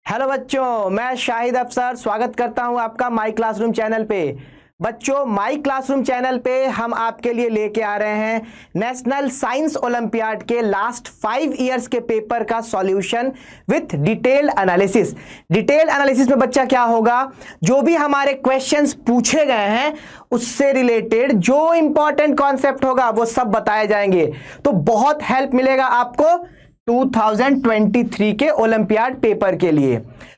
Hello बच्चों, मैं शाहिद अफसर स्वागत करता हूं आपका माई क्लासरूम चैनल पे। बच्चों, माई क्लासरूम चैनल पे हम आपके लिए लेके आ रहे हैं नेशनल साइंस ओलंपियाड के लास्ट 5 इयर्स के पेपर का solution with detail analysis. Detail analysis में बच्चा क्या होगा, जो भी हमारे क्वेश्चंस पूछे गए हैं उससे रिलेटेड जो इंपॉर्टेंट कॉन्सेप्ट होगा वो सब बताए जाएंगे। तो बहुत हेल्प मिलेगा आपको 2023 के ओलंपियाड पेपर के लिए।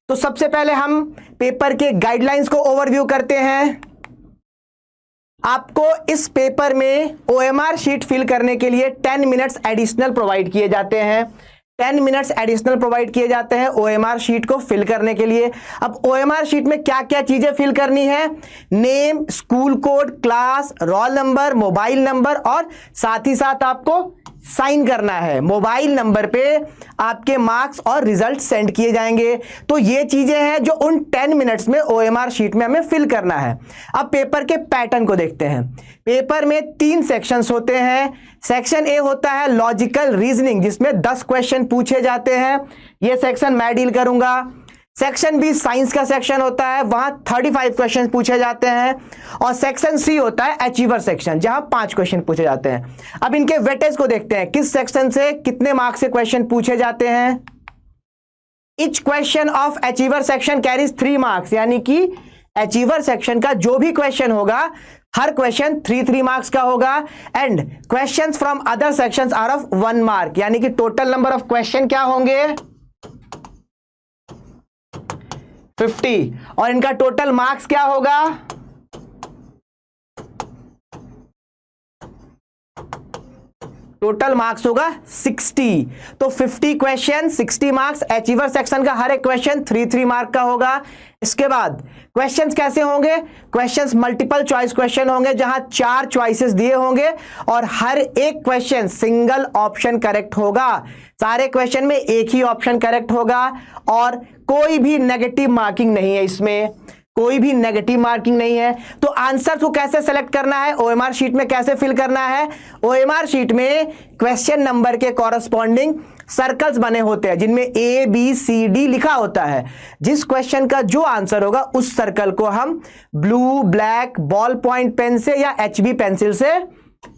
तो सबसे पहले हम पेपर के गाइडलाइंस को ओवरव्यू करते हैं। आपको इस पेपर में ओएमआर शीट फिल करने के लिए 10 मिनट्स एडिशनल प्रोवाइड किए जाते हैं। 10 मिनट्स एडिशनल प्रोवाइड किए जाते हैं ओएमआर शीट को फिल करने के लिए। अब ओएमआर शीट में क्या क्या चीजें फिल करनी है, name, school code, class, roll number, mobile number और साथ ही साथ आपको साइन करना है। मोबाइल नंबर पे आपके मार्क्स और रिजल्ट सेंड किए जाएंगे। तो ये चीजें हैं जो उन 10 मिनट्स में ओएमआर शीट में हमें फिल करना है। अब पेपर के पैटर्न को देखते हैं। पेपर में 3 सेक्शंस होते हैं। सेक्शन ए होता है लॉजिकल रीजनिंग, जिसमें 10 क्वेश्चन पूछे जाते हैं। ये सेक्शन मैं डील करूंगा। सेक्शन बी साइंस का सेक्शन होता है, वहां 35 क्वेश्चन पूछे जाते हैं। और सेक्शन सी होता है अचीवर सेक्शन, जहां 5 क्वेश्चन पूछे जाते हैं। अब इनके वेटेज को देखते हैं, किस सेक्शन से कितने मार्क्स से क्वेश्चन पूछे जाते हैं। Each question of achiever section carries 3 marks, यानी कि अचीवर सेक्शन का जो भी क्वेश्चन होगा हर क्वेश्चन 3 मार्क्स का होगा। And questions from other sections are of 1 mark, यानी कि टोटल नंबर ऑफ क्वेश्चन क्या होंगे 50। और इनका टोटल मार्क्स क्या होगा, टोटल मार्क्स होगा 60। तो 50 क्वेश्चन 60 मार्क्स। अचीवर सेक्शन का हर एक क्वेश्चन 3 मार्क का होगा। इसके बाद क्वेश्चंस कैसे होंगे, क्वेश्चंस मल्टीपल चॉइस क्वेश्चन होंगे, जहां 4 चॉइसेस दिए होंगे और हर एक क्वेश्चन सिंगल ऑप्शन करेक्ट होगा। सारे क्वेश्चन में एक ही ऑप्शन करेक्ट होगा और कोई भी नेगेटिव मार्किंग नहीं है, इसमें कोई भी नेगेटिव मार्किंग नहीं है। तो आंसर को कैसे सेलेक्ट करना है, ओएमआर शीट में कैसे फिल करना है। ओएमआर शीट में क्वेश्चन नंबर के कॉरस्पॉन्डिंग सर्कल्स बने होते हैं, जिनमें ए बी सी डी लिखा होता है। जिस क्वेश्चन का जो आंसर होगा उस सर्कल को हम blue, black, ball point pen से या एचबी पेंसिल से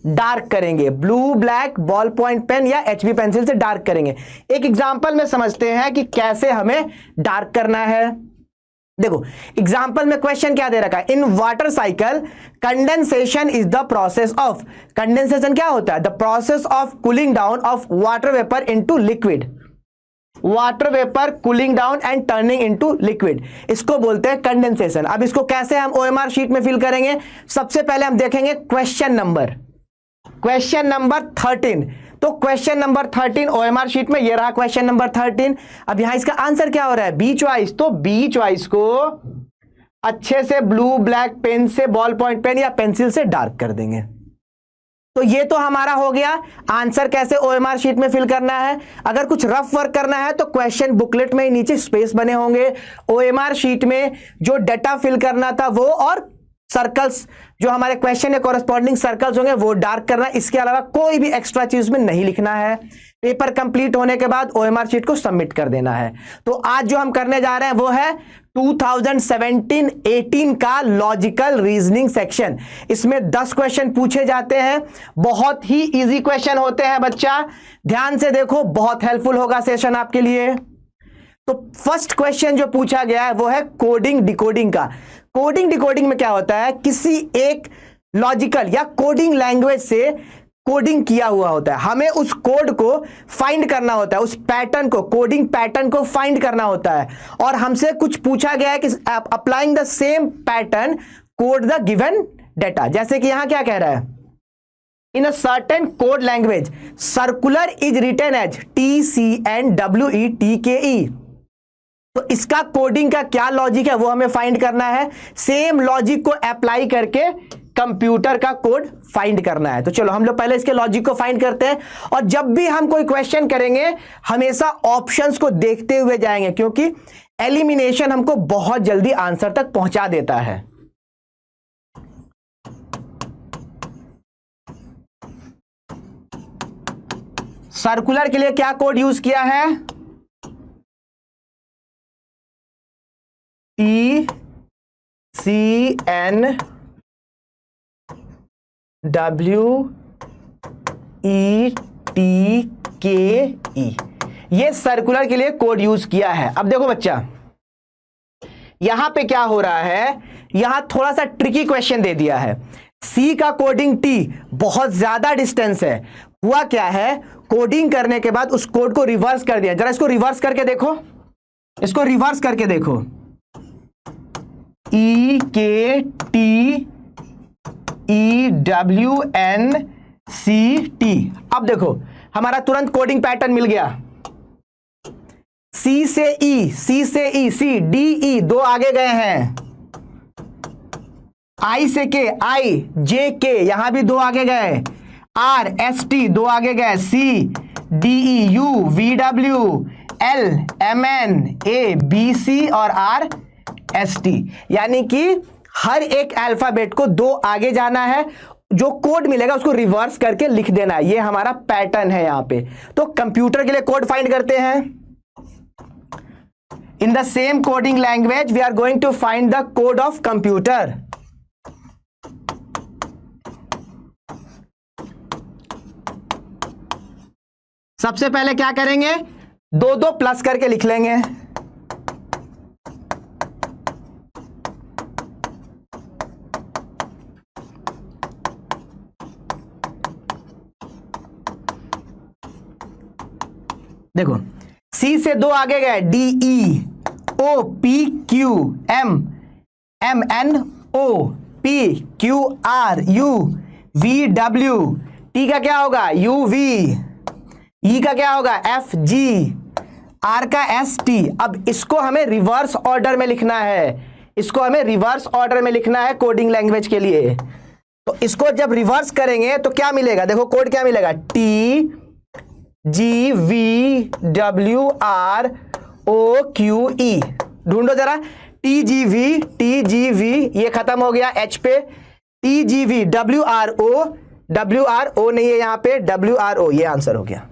डार्क करेंगे। Blue, black, ball point pen या एचबी पेंसिल से डार्क करेंगे। एक एग्जांपल में समझते हैं कि कैसे हमें डार्क करना है। देखो एग्जाम्पल में क्वेश्चन क्या दे रखा है, in water cycle condensation is the process of, condensation क्या होता है, the process of cooling down of water vapour into liquid. Water vapour cooling down and turning into liquid, इसको बोलते हैं कंडेंसेशन। अब इसको कैसे हम ओएमआर शीट में फिल करेंगे, सबसे पहले हम देखेंगे क्वेश्चन नंबर 13। तो क्वेश्चन नंबर 13 ओएमआर शीट में ये रहा क्वेश्चन नंबर 13। अब यहां इसका आंसर क्या हो रहा है, बी चॉइस। तो बी चॉइस को अच्छे से ब्लू, ब्लैक पेन से, बॉल पॉइंट पेन या पेंसिल से डार्क कर देंगे। तो ये तो हमारा हो गया आंसर कैसे ओएमआर शीट में फिल करना है। अगर कुछ रफ वर्क करना है तो क्वेश्चन बुकलेट में ही नीचे स्पेस बने होंगे। ओएमआर शीट में जो डाटा फिल करना था वो, और सर्कल्स जो हमारे क्वेश्चन के कॉरस्पॉन्डिंग सर्कल्स होंगे वो डार्क करना। इसके अलावा कोई भी एक्स्ट्रा चीज में नहीं लिखना है। पेपर कंप्लीट होने के बाद ओएमआर शीट को सबमिट कर देना है। तो आज जो हम करने जा रहे हैं वो है 2017-18 का लॉजिकल रीजनिंग सेक्शन। इसमें 10 क्वेश्चन पूछे जाते हैं, बहुत ही इजी क्वेश्चन होते हैं। बच्चा ध्यान से देखो, बहुत हेल्पफुल होगा सेशन आपके लिए। तो फर्स्ट क्वेश्चन जो पूछा गया है वो है कोडिंग डिकोडिंग का। कोडिंग डिकोडिंग में क्या होता है, किसी एक लॉजिकल या कोडिंग लैंग्वेज से कोडिंग किया हुआ होता है, हमें उस कोड को फाइंड करना होता है, उस पैटर्न को, कोडिंग पैटर्न को फाइंड करना होता है। और हमसे कुछ पूछा गया है कि applying the same pattern code the given data. जैसे कि यहां क्या कह रहा है, in a certain code language circular is written as TCNWETKE। तो इसका कोडिंग का क्या लॉजिक है वो हमें फाइंड करना है। सेम लॉजिक को अप्लाई करके कंप्यूटर का कोड फाइंड करना है। तो चलो हम लोग पहले इसके लॉजिक को फाइंड करते हैं। और जब भी हम कोई क्वेश्चन करेंगे हमेशा ऑप्शंस को देखते हुए जाएंगे, क्योंकि एलिमिनेशन हमको बहुत जल्दी आंसर तक पहुंचा देता है। सर्कुलर के लिए क्या कोड यूज किया है, CNWETKE, ये सर्कुलर के लिए कोड यूज किया है। अब देखो बच्चा, यहां पे क्या हो रहा है, यहां थोड़ा सा ट्रिकी क्वेश्चन दे दिया है। C का कोडिंग T, बहुत ज्यादा डिस्टेंस है। हुआ क्या है, कोडिंग करने के बाद उस कोड को रिवर्स कर दिया। जरा इसको रिवर्स करके देखो, इसको रिवर्स करके देखो, EKTEWNCT। अब देखो हमारा तुरंत कोडिंग पैटर्न मिल गया। C से E, C से E, C D E दो आगे गए हैं। I से K, I J K यहां भी दो आगे गए। R S T दो आगे गए। C D E U V W L M N A B C और R S T, यानी कि हर एक अल्फाबेट को दो आगे जाना है। जो कोड मिलेगा उसको रिवर्स करके लिख देना है। ये हमारा पैटर्न है यहां पे। तो कंप्यूटर के लिए कोड फाइंड करते हैं। In the same coding language we are going to find the code of computer. सबसे पहले क्या करेंगे, दो दो प्लस करके लिख लेंगे। देखो C से दो आगे गए, D E O P Q M M N O P Q R U V W, T का क्या होगा U V, E का क्या होगा F G, R का S T। अब इसको हमें रिवर्स ऑर्डर में लिखना है, इसको हमें रिवर्स ऑर्डर में लिखना है कोडिंग लैंग्वेज के लिए। तो इसको जब रिवर्स करेंगे तो क्या मिलेगा, देखो कोड क्या मिलेगा, T G V W R O Q E। ढूंढो जरा, T G V, ये खत्म हो गया H पे। T G V W R O नहीं है यहां पे, W R O, ये आंसर हो गया।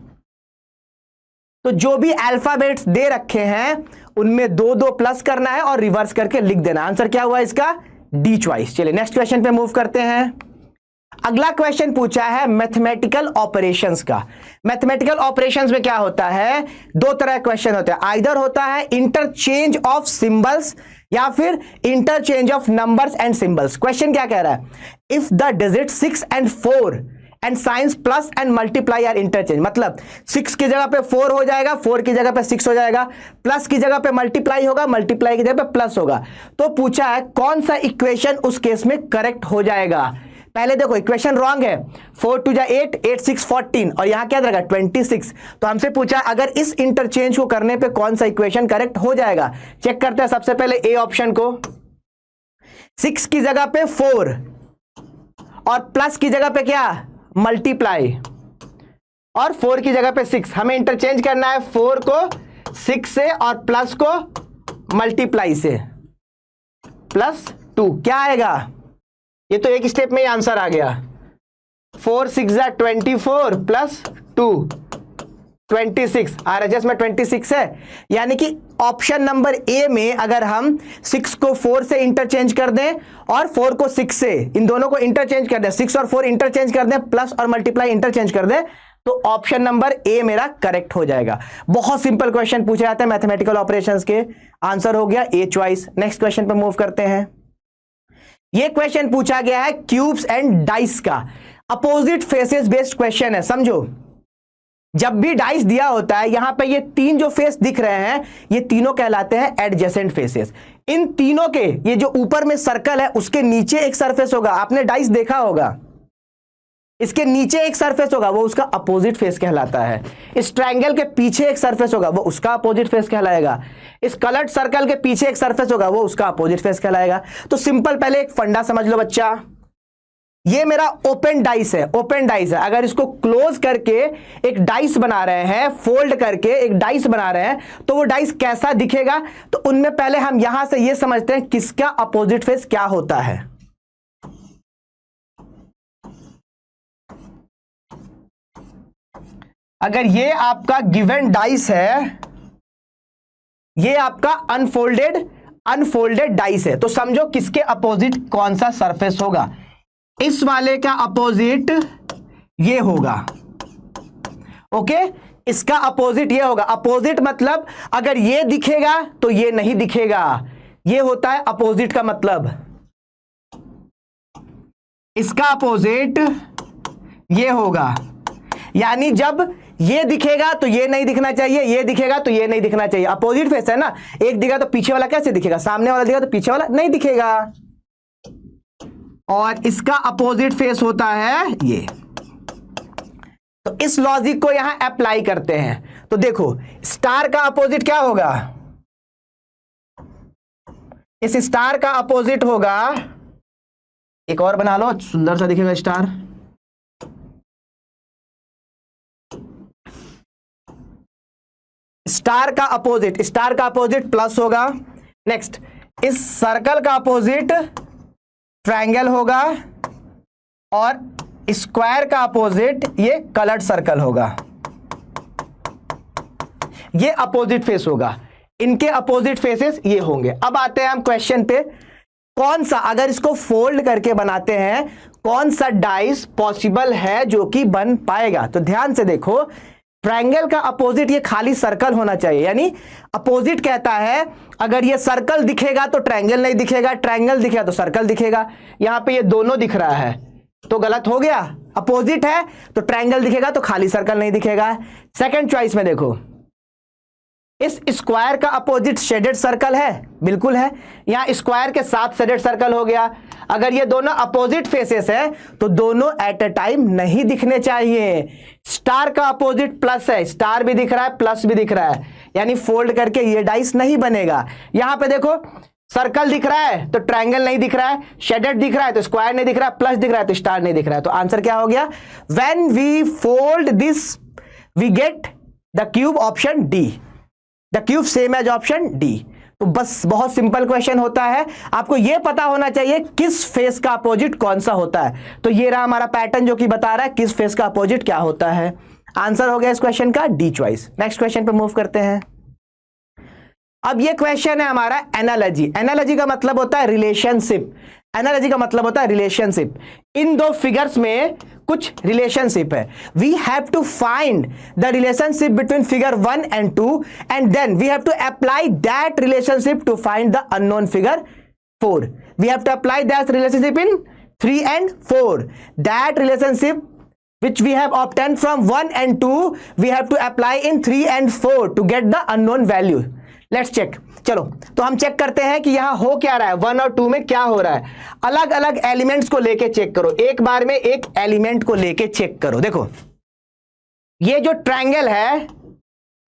तो जो भी अल्फाबेट्स दे रखे हैं उनमें दो दो प्लस करना है और रिवर्स करके लिख देना। आंसर क्या हुआ इसका, डी चॉइस। चलिए नेक्स्ट क्वेश्चन पे मूव करते हैं। अगला क्वेश्चन पूछा है मैथमेटिकल ऑपरेशंस का। मैथमेटिकल ऑपरेशंस में क्या होता है, दो तरह क्वेश्चन होते हैं। आइदर होता है इंटरचेंज ऑफ सिंबल्स या फिर interchange of numbers and symbols. Question क्या कह रहा है, if the digit 6 and 4 and signs plus and multiply are interchange, मतलब 6 की जगह पे 4 हो जाएगा, 4 की जगह पे 6 हो जाएगा, प्लस की जगह पे मल्टीप्लाई होगा, मल्टीप्लाई की जगह पे प्लस होगा। तो पूछा है कौन सा इक्वेशन उस केस में करेक्ट हो जाएगा। पहले देखो इक्वेशन रॉन्ग है, 4 2 8, 8 6 14 और यहां क्या रहेगा 26। तो हमसे पूछा अगर इस इंटरचेंज को करने पे कौन सा इक्वेशन करेक्ट हो जाएगा। चेक करते हैं सबसे पहले ए ऑप्शन को। 6 की जगह पे 4 और प्लस की जगह पे क्या मल्टीप्लाई, और 4 की जगह पे 6। हमें इंटरचेंज करना है 4 को 6 से और प्लस को मल्टीप्लाई से, +2 क्या आएगा, ये तो एक स्टेप में ही आंसर आ गया। 4 6 24 +2 26, RHS में 26 है। यानी कि ऑप्शन नंबर ए में अगर हम 6 को 4 से इंटरचेंज कर दें और 4 को 6 से, इन दोनों को इंटरचेंज कर दें, 6 और 4 इंटरचेंज कर दें, प्लस और मल्टीप्लाई इंटरचेंज कर दें, तो ऑप्शन नंबर ए मेरा करेक्ट हो जाएगा। बहुत सिंपल क्वेश्चन पूछे जाते हैं मैथमेटिकल ऑपरेशंस के। आंसर हो गया ए चॉइस। नेक्स्ट क्वेश्चन पे मूव करते हैं। ये क्वेश्चन पूछा गया है क्यूब्स एंड डाइस का। अपोजिट फेसेस बेस्ड क्वेश्चन है, समझो। जब भी डाइस दिया होता है यहां पे ये तीन जो फेस दिख रहे हैं ये तीनों कहलाते हैं एडजेसेंट फेसेस। इन तीनों के ये जो ऊपर में सर्कल है उसके नीचे एक सरफेस होगा, आपने डाइस देखा होगा, इसके नीचे एक सरफेस होगा वो उसका अपोजिट फेस कहलाता है। इस ट्रायंगल के पीछे एक सरफेस होगा वो उसका अपोजिट फेस कहलाएगा। इस कलर्ड सर्कल के पीछे एक सरफेस होगा वो उसका अपोजिट फेस कहलाएगा। तो सिंपल पहले एक फंडा समझ लो बच्चा, ये मेरा ओपन डाइस है, ओपन डाइस है। अगर इसको क्लोज करके एक डाइस बना रहे हैं, फोल्ड करके एक डाइस बना रहे हैं, तो वो डाइस कैसा दिखेगा। तो उनमें पहले हम यहां से ये समझते हैं किसका अपोजिट फेस क्या होता है। अगर ये आपका गिवन डाइस है, ये आपका अनफोल्डेड अनफोल्डेड डाइस है, तो समझो किसके अपोजिट कौन सा सरफेस होगा। इस वाले का अपोजिट ये होगा, ओके, इसका अपोजिट ये होगा। अपोजिट मतलब अगर ये दिखेगा तो ये नहीं दिखेगा, ये होता है अपोजिट का मतलब। इसका अपोजिट ये होगा, यानी जब ये दिखेगा तो ये नहीं दिखना चाहिए, ये दिखेगा तो ये नहीं दिखना चाहिए। अपोजिट फेस है ना, एक दिखा तो पीछे वाला कैसे दिखेगा, सामने वाला दिखा तो पीछे वाला नहीं दिखेगा। और इसका अपोजिट फेस होता है ये। तो इस लॉजिक को यहां अप्लाई करते हैं। तो देखो स्टार का अपोजिट क्या होगा, इस स्टार का अपोजिट होगा, एक और बना लो, सुंदर सा दिखेगा स्टार। स्टार का अपोजिट प्लस होगा। नेक्स्ट, इस सर्कल का अपोजिट ट्रायंगल होगा और स्क्वायर का अपोजिट ये कलर्ड सर्कल होगा, ये अपोजिट फेस होगा। इनके अपोजिट फेसेस ये होंगे। अब आते हैं हम क्वेश्चन पे, कौन सा, अगर इसको फोल्ड करके बनाते हैं, कौन सा डाइस पॉसिबल है जो कि बन पाएगा। तो ध्यान से देखो, ट्रायंगल का अपोजिट ये खाली सर्कल होना चाहिए, यानी अपोजिट कहता है अगर ये सर्कल दिखेगा तो ट्रायंगल नहीं दिखेगा, ट्रायंगल दिखेगा तो सर्कल दिखेगा। यहां पे ये दोनों दिख रहा है तो गलत हो गया। अपोजिट है तो ट्रायंगल दिखेगा तो खाली सर्कल नहीं दिखेगा। सेकंड चॉइस में देखो, इस स्क्वायर का अपोजिट शेडेड सर्कल है, बिल्कुल है, यहां स्क्वायर के साथ शेडेड सर्कल हो गया। अगर ये दोनों अपोजिट फेसेस है तो दोनों एट अ टाइम नहीं दिखने चाहिए। स्टार का अपोजिट प्लस है, स्टार भी दिख रहा है प्लस भी दिख रहा है, यानी फोल्ड करके ये डाइस नहीं बनेगा। यहां पे देखो सर्कल दिख रहा है तो ट्रायंगल नहीं दिख रहा है, शेडेड दिख रहा है तो स्क्वायर नहीं दिख रहा है, प्लस दिख रहा है तो स्टार नहीं दिख रहा है। तो आंसर क्या हो गया, when we fold this we get the cube, option D, the cube same as option D. तो बस बहुत सिंपल क्वेश्चन होता है, आपको यह पता होना चाहिए किस फेस का अपोजिट कौन सा होता है। तो ये रहा हमारा पैटर्न जो कि बता रहा है किस फेस का अपोजिट क्या होता है। आंसर हो गया इस क्वेश्चन का डी चॉइस। नेक्स्ट क्वेश्चन पे मूव करते हैं। अब ये क्वेश्चन है हमारा एनालॉजी। एनालॉजी का मतलब होता है रिलेशनशिप, एनालॉजी का मतलब होता है रिलेशनशिप। इन दो फिगर्स में कुछ रिलेशनशिप है, we have to find the relationship between figure 1 and 2 and then we have to apply that relationship to find the unknown figure 4। We have to apply that relationship in 3 and 4। That relationship which we have obtained from 1 and 2 we have to apply in 3 and 4 to get the unknown value। Let's check. चलो तो हम check करते हैं कि यहां हो क्या रहा है, 1 और 2 में क्या हो रहा है। अलग अलग एलिमेंट्स को लेके चेक करो, एक बार में एक एलिमेंट को लेके चेक करो। देखो ये जो ट्रायंगल है,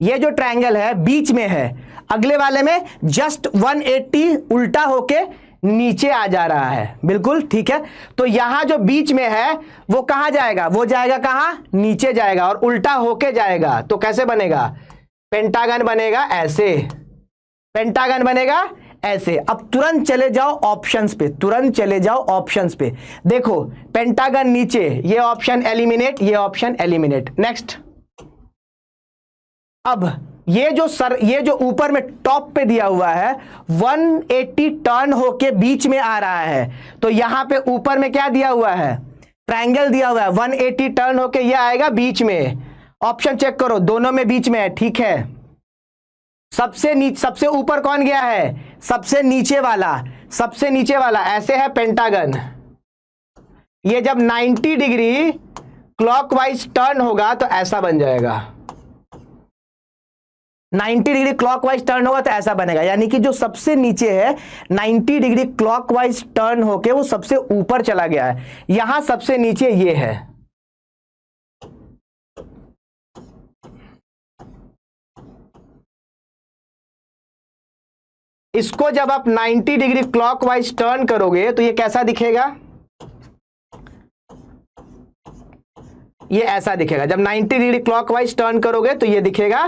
ये जो ट्रायंगल है बीच में है, अगले वाले में जस्ट 180 उल्टा होके नीचे आ जा रहा है, बिल्कुल ठीक है। तो यहां जो बीच में है वो कहां जाएगा, वो जाएगा कहां, नीचे जाएगा और उल्टा होके जाएगा। तो कैसे बनेगा, पेंटागन बनेगा ऐसे, पेंटागन बनेगा ऐसे। अब तुरंत चले जाओ ऑप्शंस पे, तुरंत चले जाओ ऑप्शंस पे। देखो पेंटागन नीचे, ये ऑप्शन एलिमिनेट, ये ऑप्शन एलिमिनेट। नेक्स्ट, अब ये जो ऊपर में टॉप पे दिया हुआ है 180 टर्न होके बीच में आ रहा है, तो यहां पे ऊपर में क्या दिया हुआ है, ट्रायंगल दिया हुआ है, 180 टर्न होके ये आएगा बीच में। ऑप्शन चेक करो, दोनों में बीच में है, ठीक है। सबसे ऊपर कौन गया है, सबसे नीचे वाला, सबसे नीचे वाला ऐसे है पेंटागन। ये जब 90 डिग्री क्लॉकवाइज टर्न होगा तो ऐसा बन जाएगा, 90 डिग्री क्लॉकवाइज टर्न होगा तो ऐसा बनेगा। यानी कि जो सबसे नीचे है 90 डिग्री क्लॉकवाइज टर्न होके वो सबसे ऊपर चला गया है, यहां सबसे नीचे ये है। इसको जब आप 90 डिग्री क्लॉकवाइज टर्न करोगे तो ये कैसा दिखेगा, ये ऐसा दिखेगा। जब 90 डिग्री क्लॉकवाइज टर्न करोगे तो ये दिखेगा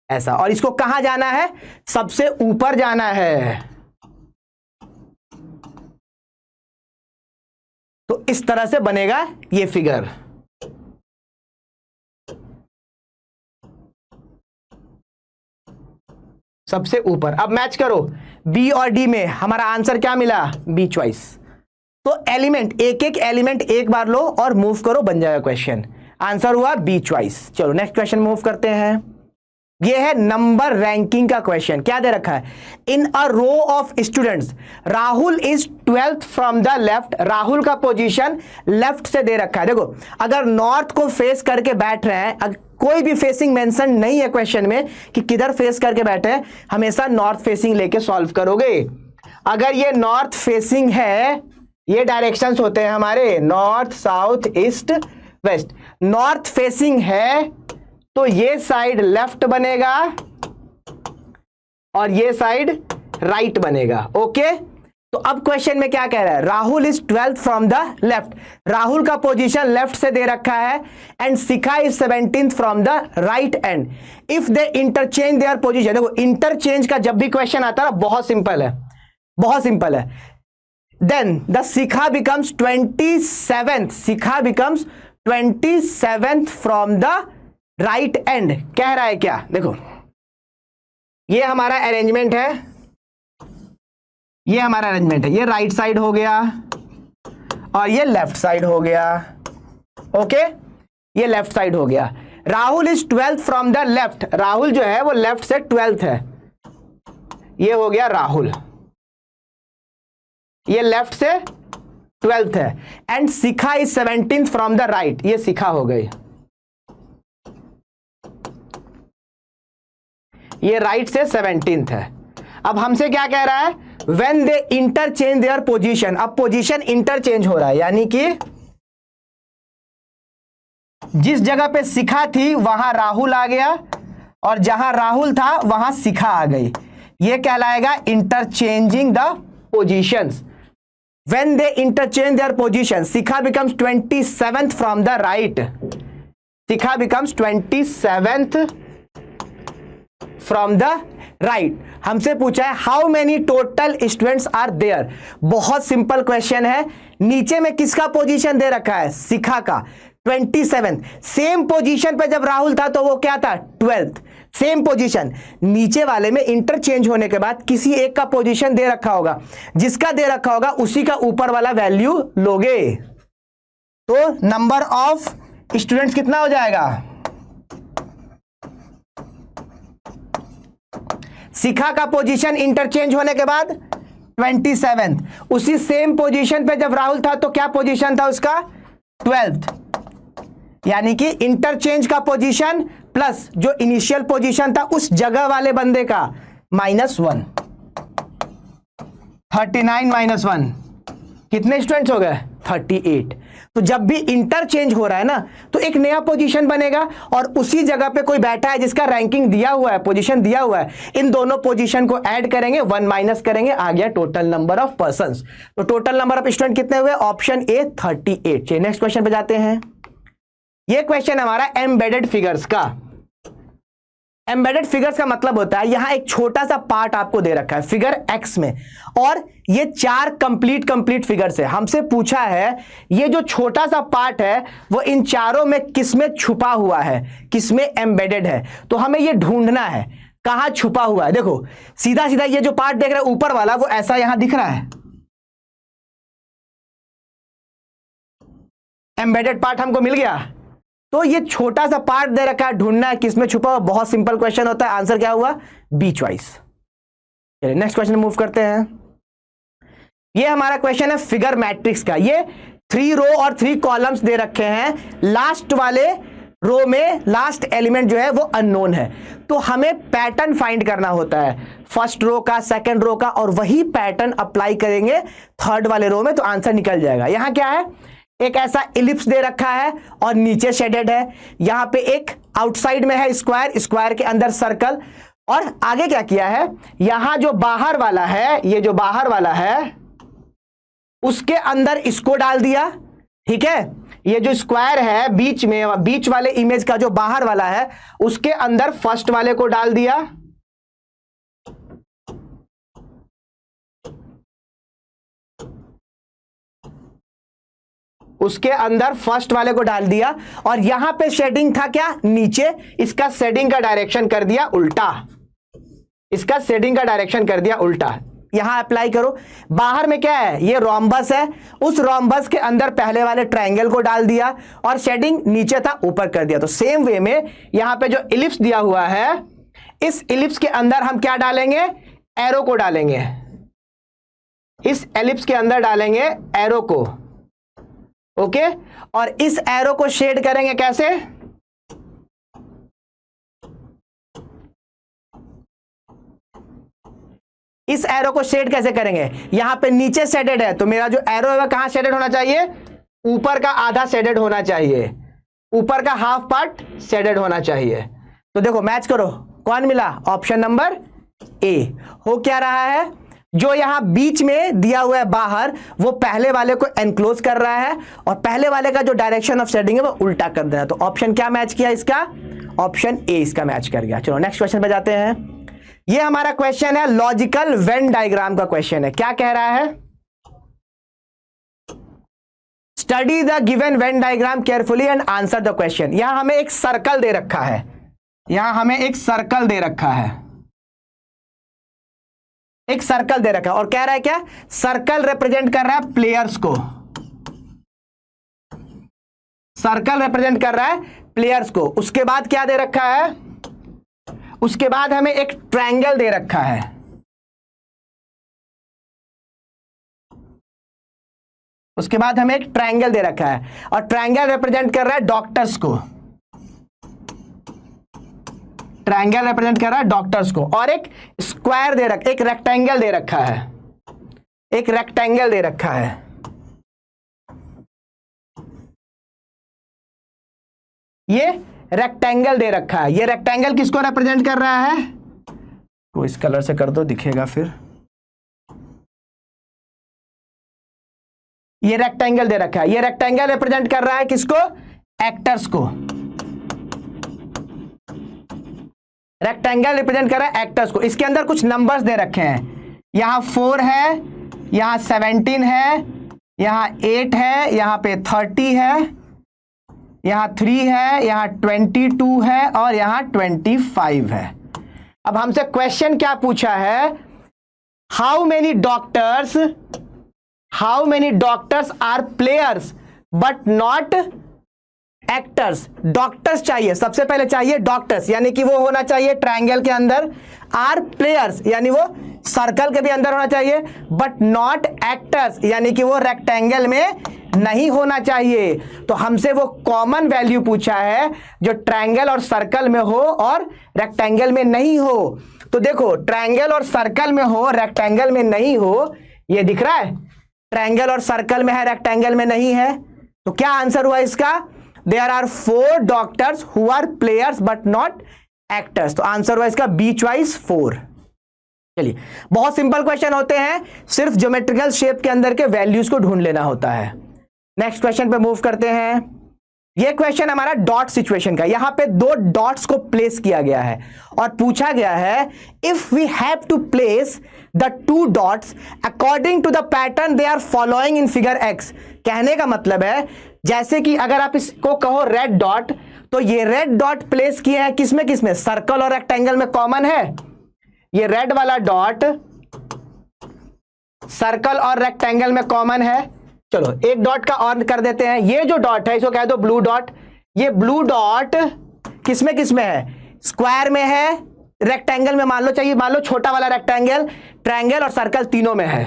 ऐसा। और इसको कहां जाना है, सबसे ऊपर जाना है। तो इस तरह से बनेगा ये फिगर। सबसे ऊपर। अब मैच करो बी और डी में, हमारा आंसर क्या मिला? B choice. तो एलिमेंट, एक एक एलिमेंट एक बार लो और मूव करो, बन जाएगा क्वेश्चन। आंसर हुआ बी चॉइस। चलो नेक्स्ट क्वेश्चन मूव करते हैं। ये है नंबर रैंकिंग का क्वेश्चन। क्या दे रखा है? In a row of students Rahul is 12th from the left. Rahul का पोजीशन लेफ्ट से दे रखा है। देखो अगर नॉर्थ को फेस करके बैठ रहे हैं, कोई भी फेसिंग मेंशन नहीं है क्वेश्चन में कि किधर फेस करके बैठे हैं, हमेशा नॉर्थ फेसिंग लेके सॉल्व करोगे। अगर ये नॉर्थ फेसिंग है, ये डायरेक्शंस होते हैं हमारे north, south, east, west. North facing है तो ये साइड लेफ्ट बनेगा और ये साइड राइट बनेगा। ओके, तो अब क्वेश्चन में क्या कह रहा है? Rahul is 12th from the left. Rahul का पोजीशन लेफ्ट से दे रखा है and Shikha is 17th from the right and. If they interchange their position, देखो इंटरचेंज का जब भी क्वेश्चन आता है बहुत सिंपल है, बहुत सिंपल है। Then the Shikha becomes 27th, Shikha becomes 27th from the right end. कह रहा है क्या? देखो ये हमारा अरेंजमेंट है, ये हमारा अरेंजमेंट है। ये राइट साइड हो गया और ये लेफ्ट साइड हो गया। ओके, ये लेफ्ट साइड हो गया। Rahul is 12th from the left. Rahul जो है वो लेफ्ट से 12th है, ये हो गया राहुल, ये लेफ्ट से 12th है। And Shikha is 17th from the right, ये शिखा हो गई, ये राइट से 17th है। अब हमसे क्या कह रहा है? When they interchange their position. अब पोजीशन इंटरचेंज हो रहा है, यानी कि जिस जगह पे शिखा थी वहां राहुल आ गया और जहां राहुल था वहां शिखा आ गई। ये कहलाएगा interchanging the positions. When they interchange their position, Shikha becomes 27th from the right, Shikha becomes 27th from the right. हमसे पूछा है how many total students are there. बहुत सिंपल क्वेश्चन है। नीचे में किसका पोजीशन दे रखा है? शिखा का 27th। सेम पोजीशन पे जब राहुल था तो वो क्या था? 12th। सेम पोजीशन, नीचे वाले में इंटरचेंज होने के बाद किसी एक का पोजीशन दे रखा होगा, जिसका दे रखा होगा उसी का ऊपर वाला वैल्यू लोगे। तो नंबर ऑफ स्टूडेंट्स कितना हो जाएगा? शिखा का पोजीशन इंटरचेंज होने के बाद 27th। उसी सेम पोजीशन पे जब राहुल था तो क्या पोजीशन था उसका? 12th। यानी कि इंटरचेंज का पोजीशन प्लस जो इनिशियल पोजीशन था उस जगह वाले बंदे का -1। 39 - 1 कितने स्टूडेंट्स हो गए? 38। तो जब भी इंटरचेंज हो रहा है ना तो एक नया पोजीशन बनेगा और उसी जगह पे कोई बैठा है जिसका रैंकिंग दिया हुआ है, पोजीशन दिया हुआ है। इन दोनों पोजीशन को ऐड करेंगे, 1 माइनस करेंगे, आ गया टोटल नंबर ऑफ पर्संस। तो टोटल नंबर ऑफ स्टूडेंट कितने हुए? Option A 38। चलिए नेक्स्ट क्वेश्चन पे जाते हैं। ये क्वेश्चन हमारा एम्बेडेड फिगर्स का। एम्बेडेड फिगर्स का मतलब होता है यहां एक छोटा सा पार्ट आपको दे रखा है फिगर एक्स में और ये 4 कंप्लीट फिगर्स है। हमसे पूछा है ये जो छोटा सा पार्ट है वो इन चारों में किसमें छुपा हुआ है, किसमें एम्बेडेड है। तो हमें ये ढूंढना है कहां छुपा हुआ है। देखो सीधा सीधा ये जो पार्ट देख रहे हैं ऊपर वाला वो ऐसा यहां दिख रहा है, एम्बेडेड पार्ट हमको मिल गया। तो ये छोटा सा पार्ट दे रखा है, ढूंढना है किसमें छुपा हुआ। बहुत सिंपल क्वेश्चन होता है, आंसर क्या हुआ? B choice. चलिए नेक्स्ट क्वेश्चन मूव करते हैं। ये हमारा क्वेश्चन है फिगर मैट्रिक्स का। ये 3 रो और 3 कॉलम्स दे रखे हैं। लास्ट वाले रो में लास्ट एलिमेंट जो है वो अननोन है, तो हमें पैटर्न फाइंड करना होता है फर्स्ट रो का, सेकंड रो का, और वही पैटर्न अप्लाई करेंगे थर्ड वाले रो में तो आंसर निकल जाएगा। यहां क्या है? एक ऐसा इलिप्स दे रखा है और नीचे शेडेड है। यहां पे एक आउटसाइड में है स्क्वायर, स्क्वायर के अंदर सर्कल, और आगे क्या किया है? यहां जो बाहर वाला है, ये जो बाहर वाला है उसके अंदर इसको डाल दिया। ठीक है, ये जो स्क्वायर है बीच में, बीच वाले इमेज का जो बाहर वाला है उसके अंदर फर्स्ट वाले को डाल दिया। उसके अंदर फर्स्ट वाले को डाल दिया और यहां पे शेडिंग था क्या? नीचे। इसका शेडिंग का डायरेक्शन कर दिया उल्टा। इसका शेडिंग का डायरेक्शन कर दिया उल्टा, यहां अप्लाई करो। बाहर में क्या है, ये रोम्बस है, उस रोम्बस के अंदर पहले वाले ट्रायंगल को डाल दिया और शेडिंग नीचे था ऊपर कर दिया। तो सेम वे में यहां पे जो इलिप्स दिया हुआ है, इस इलिप्स के अंदर हम क्या डालेंगे, एरो को डालेंगे। इस एलिप्स के अंदर डालेंगे एरो को, ओके। और इस एरो को शेड करेंगे कैसे, इस एरो को शेड कैसे करेंगे, यहां पे नीचे शेडेड है तो मेरा जो एरो है वह कहां शेडेड होना चाहिए, ऊपर का आधा शेडेड होना चाहिए, ऊपर का हाफ पार्ट शेडेड होना चाहिए। तो देखो मैच करो, कौन मिला, ऑप्शन नंबर ए। हो क्या रहा है, जो यहां बीच में दिया हुआ है बाहर, वो पहले वाले को एनक्लोज कर रहा है और पहले वाले का जो डायरेक्शन ऑफ शेडिंग है वो उल्टा कर देना। तो ऑप्शन क्या मैच किया इसका, ऑप्शन ए इसका मैच कर गया। चलो नेक्स्ट क्वेश्चन पे जाते हैं। ये हमारा क्वेश्चन है लॉजिकल वेन डायग्राम का क्वेश्चन है। क्या कह रहा है, study the given Venn diagram carefully and answer the question. यहां हमें एक सर्कल दे रखा है, यहां हमें एक सर्कल दे रखा है, एक सर्कल दे रखा है और कह रहा है क्या, सर्कल रिप्रेजेंट कर रहा है प्लेयर्स को, सर्कल रिप्रेजेंट कर रहा है प्लेयर्स को। उसके बाद क्या दे रखा है, उसके बाद हमें एक ट्रायंगल दे रखा है, उसके बाद हमें एक ट्रायंगल दे रखा है और ट्रायंगल रिप्रेजेंट कर रहा है डॉक्टर्स को, ट्रायंगल रिप्रेजेंट कर रहा है डॉक्टर्स को। और एक स्क्वायर दे रखा, एक रेक्टेंगल दे रखा है, एक रेक्टेंगल दे रखा है। ये रेक्टेंगल दे रखा है, ये रेक्टेंगल किसको रिप्रेजेंट कर रहा है, तो इस कलर से कर दो दिखेगा फिर। ये रेक्टेंगल दे रखा है, ये रेक्टेंगल रिप्रेजेंट कर रहा है किसको, एक्टर्स को, रेक्टेंगल रिप्रेजेंट कर रहा है एक्टर्स को। इसके अंदर कुछ नंबर्स दे रखे हैं, यहां 4 है, यहां 17 है, यहां 8 है, यहां पे 30 है, यहां 3 है, यहां 22 है और यहां 25 है। अब हमसे क्वेश्चन क्या पूछा है, how many doctors are players but not actors. Doctors चाहिए, सबसे पहले चाहिए डॉक्टर्स, यानी कि वो होना चाहिए ट्रायंगल के अंदर, आर प्लेयर्स यानी वो सर्कल के भी अंदर होना चाहिए, बट नॉट एक्टर्स यानी कि वो रेक्टेंगल में नहीं होना चाहिए। तो हमसे वो कॉमन वैल्यू पूछा है जो ट्रायंगल और सर्कल में हो और रेक्टेंगल में नहीं हो। तो देखो ट्रायंगल और सर्कल में हो, रेक्टेंगल में नहीं हो, ये दिख रहा है, ट्रायंगल और सर्कल में है, रेक्टेंगल में नहीं है। तो क्या आंसर हुआ इसका, there are 4 doctors who are players but not actors. तो आंसर हुआ इसका बी चॉइस 4। चलिए, बहुत सिंपल क्वेश्चन होते हैं, सिर्फ ज्योमेट्रिकल शेप के अंदर के वैल्यूज को ढूंढ लेना होता है। नेक्स्ट क्वेश्चन पे मूव करते हैं। यह क्वेश्चन हमारा डॉट सिचुएशन का, यहां पे 2 डॉट्स को प्लेस किया गया है और पूछा गया है if we have to place the 2 dots according to the pattern they are following in figure X. कहने का मतलब है जैसे कि अगर आप इसको कहो रेड डॉट, तो ये रेड डॉट प्लेस किए हैं किसमें किसमें, सर्कल और रेक्टेंगल में कॉमन है। ये रेड वाला डॉट सर्कल और रेक्टेंगल में कॉमन है। चलो एक डॉट का और कर देते हैं, ये जो डॉट है इसको कह दो ब्लू डॉट। ये ब्लू डॉट किसमें किसमें है, स्क्वायर में है, रेक्टेंगल में मान लो चाहिए, मान लो छोटा वाला रेक्टेंगल, ट्रायंगल और सर्कल तीनों में है।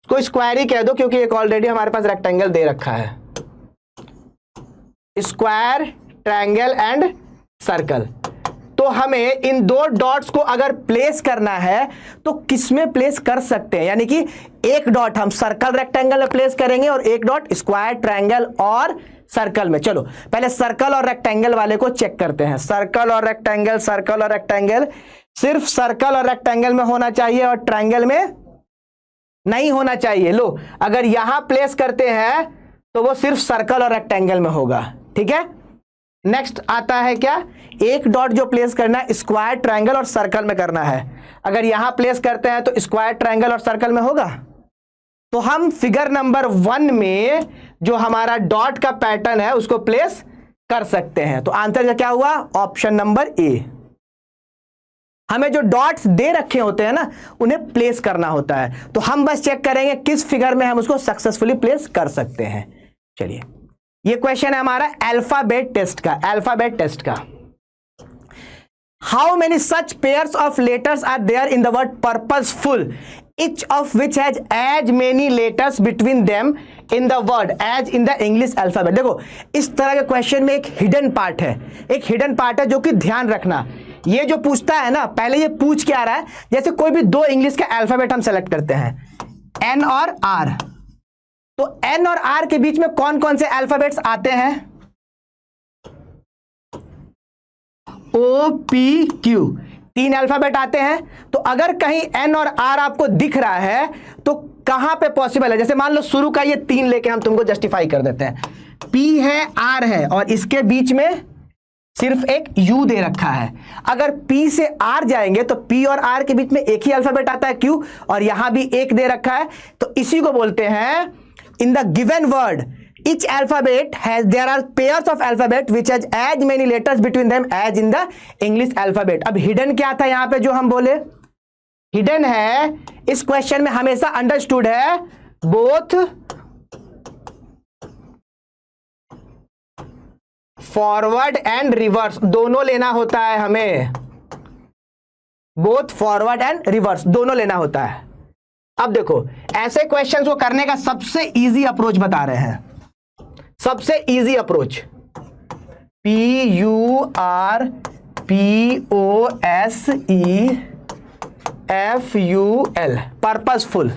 इसको स्क्वायर ही कह दो क्योंकि एक ऑलरेडी हमारे पास रेक्टेंगल दे रखा है। Square, triangle and circle. तो हमें इन 2 डॉट्स को अगर प्लेस करना है तो किसमें प्लेस कर सकते हैं, यानी कि एक डॉट हम सर्कल रेक्टेंगल में प्लेस करेंगे और एक डॉट स्क्वायर, ट्रायंगल और सर्कल में। चलो पहले सर्कल और रेक्टेंगल वाले को चेक करते हैं। सर्कल और रेक्टेंगल, सर्कल और रेक्टेंगल, सिर्फ सर्कल और रेक्टेंगल में होना चाहिए और ट्रायंगल में नहीं होना चाहिए। लो अगर यहां प्लेस करते हैं तो वो सिर्फ सर्कल और रेक्टेंगल में होगा, ठीक है। नेक्स्ट आता है क्या, एक डॉट जो प्लेस करना है स्क्वायर, ट्रायंगल और सर्कल में करना है। अगर यहां प्लेस करते हैं तो स्क्वायर, ट्रायंगल और सर्कल में होगा। तो हम फिगर नंबर 1 में जो हमारा डॉट का पैटर्न है उसको प्लेस कर सकते हैं। तो आंसर क्या हुआ, ऑप्शन नंबर ए। हमें जो डॉट्स दे रखे होते हैं ना उन्हें प्लेस करना होता है। तो हम बस चेक करेंगे किस फिगर में हम उसको सक्सेसफुली प्लेस कर सकते हैं। चलिए, ये क्वेश्चन है हमारा अल्फाबेट टेस्ट का। अल्फाबेट टेस्ट का, how many such pairs of letters are there in the word purposeful, each of which has as many letters between them in the word as in the English alphabet। देखो, इस तरह के question में एक hidden part है, एक hidden part है जो कि ध्यान रखना। ये जो पूछता है ना, पहले ये पूछ क्या रहा है, जैसे कोई भी दो इंग्लिश का अल्फाबेट हम सेलेक्ट करते हैं, एन और आर, तो एन और आर के बीच में कौन कौन से अल्फाबेट्स आते हैं, ओ पी क्यू, तीन अल्फाबेट आते हैं। तो अगर कहीं एन और आर आपको दिख रहा है तो कहां पे पॉसिबल है, जैसे मान लो शुरू का ये तीन लेके हम तुमको जस्टिफाई कर देते हैं, पी है, आर है और इसके बीच में सिर्फ एक यू दे रखा है। अगर पी से आर जाएंगे तो पी और आर के बीच में एक ही अल्फाबेट आता है क्यू, और यहां भी एक दे रखा है। तो इसी को बोलते हैं in the given word each alphabet has, there are pairs of alphabet which has as many letters between them as in the English alphabet। अब hidden क्या था यहां पे जो हम बोले, hidden है इस क्वेश्चन में हमेशा understood है both forward and reverse, दोनों लेना होता है हमें, both forward and reverse दोनों लेना होता है। अब देखो, ऐसे क्वेश्चंस को करने का सबसे इजी अप्रोच बता रहे हैं, सबसे easy approach, P U R P O S E F U L, purposeful.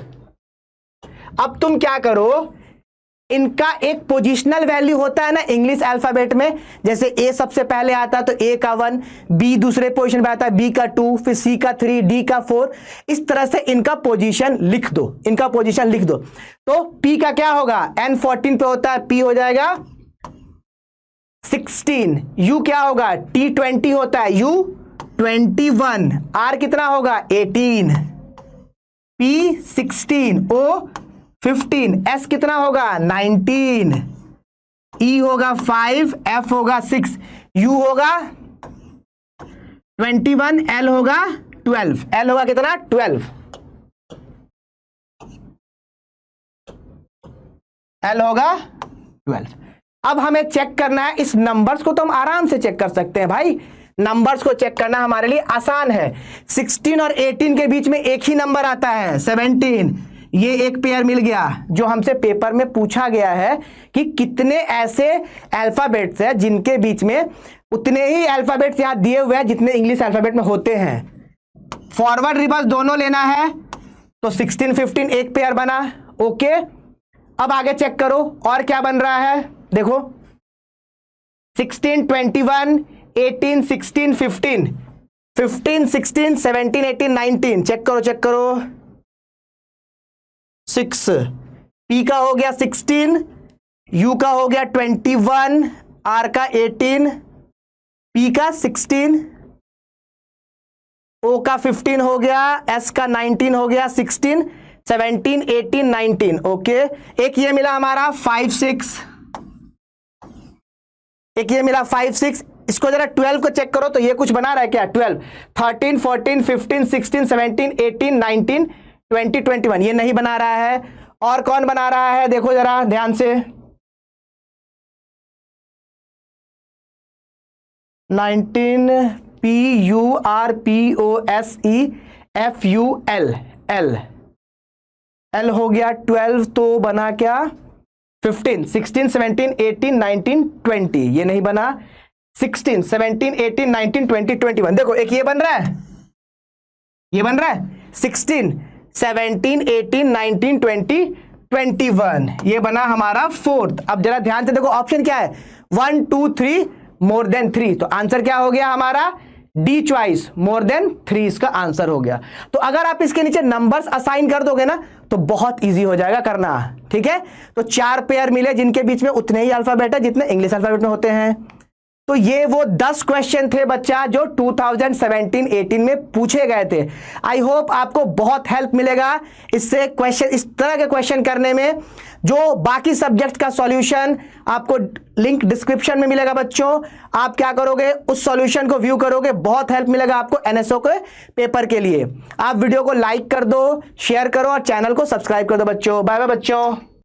अब तुम क्या करो, इनका एक पोजिशनल वैल्यू होता है ना इंग्लिश अल्फाबेट में, जैसे ए सबसे पहले आता है तो ए का 1, बी दूसरे पोजीशन पे आता है, बी का 2, फिर सी का 3, डी का 4, इस तरह से इनका पोजीशन लिख दो, इनका पोजीशन लिख दो। तो पी का क्या होगा, एन 14 पे होता है, पी हो जाएगा 16, यू क्या होगा, टी 20 होता है, यू 21, आर कितना होगा 18, पी 16, ओ 15, एस कितना होगा 19, ई होगा 5, एफ होगा 6, यू होगा 21, एल होगा 12, एल होगा कितना 12, एल होगा 12। अब हमें चेक करना है इस नंबर्स को, तो हम आराम से चेक कर सकते हैं भाई, नंबर्स को चेक करना हमारे लिए आसान है। 16 और 18 के बीच में एक ही नंबर आता है 17, ये एक पेयर मिल गया। जो हमसे पेपर में पूछा गया है कि कितने ऐसे अल्फाबेट्स हैं जिनके बीच में उतने ही अल्फाबेट्स यहां दिए हुए हैं जितने इंग्लिश अल्फाबेट में होते हैं, फॉरवर्ड रिवर्स दोनों लेना है, तो 16 15 एक पेयर बना, ओके। अब आगे चेक करो और क्या बन रहा है, देखो 16 21 18 16 15 15 16 17 18 19, चेक करो चेक करो, 6, पी का हो गया 16, यू का हो गया 21, आर का 18, पी का 16, ओ का 15 हो गया, एस का 19 हो गया, 16 17 18 19, ओके। एक ये मिला हमारा 5 6, एक ये मिला 5 6। इसको जरा 12 को चेक करो तो ये कुछ बना रहा है क्या, 12 13 14 15 16 17 18 19 20 21, ये नहीं बना रहा है। और कौन बना रहा है, देखो जरा ध्यान से, 19, P U R P O S E F U L, L L हो गया 12, तो बना क्या 15 16 17 18 19 20, ये नहीं बना, 16 17 18 19 20 21। देखो एक ये बन रहा है, ये बन रहा है 16 17 18 19 20 21, ये बना हमारा फोर्थ। अब जरा ध्यान से देखो ऑप्शन क्या है, 1 2 3 मोर देन 3, तो आंसर क्या हो गया हमारा डी चॉइस, मोर देन 3 इसका आंसर हो गया। तो अगर आप इसके नीचे नंबर्स असाइन कर दोगे ना तो बहुत इजी हो जाएगा करना, ठीक है। तो 4 पेयर मिले जिनके बीच में उतने ही अल्फाबेट है जितने इंग्लिश अल्फाबेट में होते हैं। तो ये वो 10 क्वेश्चन थे बच्चा जो 2017-18 में पूछे गए थे। आई होप आपको बहुत हेल्प मिलेगा इससे, क्वेश्चन इस तरह के क्वेश्चन करने में। जो बाकी सब्जेक्ट का सॉल्यूशन आपको लिंक डिस्क्रिप्शन में मिलेगा बच्चों। आप क्या करोगे, उस सॉल्यूशन को व्यू करोगे, बहुत हेल्प मिलेगा आपको एनएसओ के पेपर के लिए। आप वीडियो को लाइक कर दो, शेयर करो और चैनल को सब्सक्राइब कर दो बच्चों। बाय बाय बच्चों।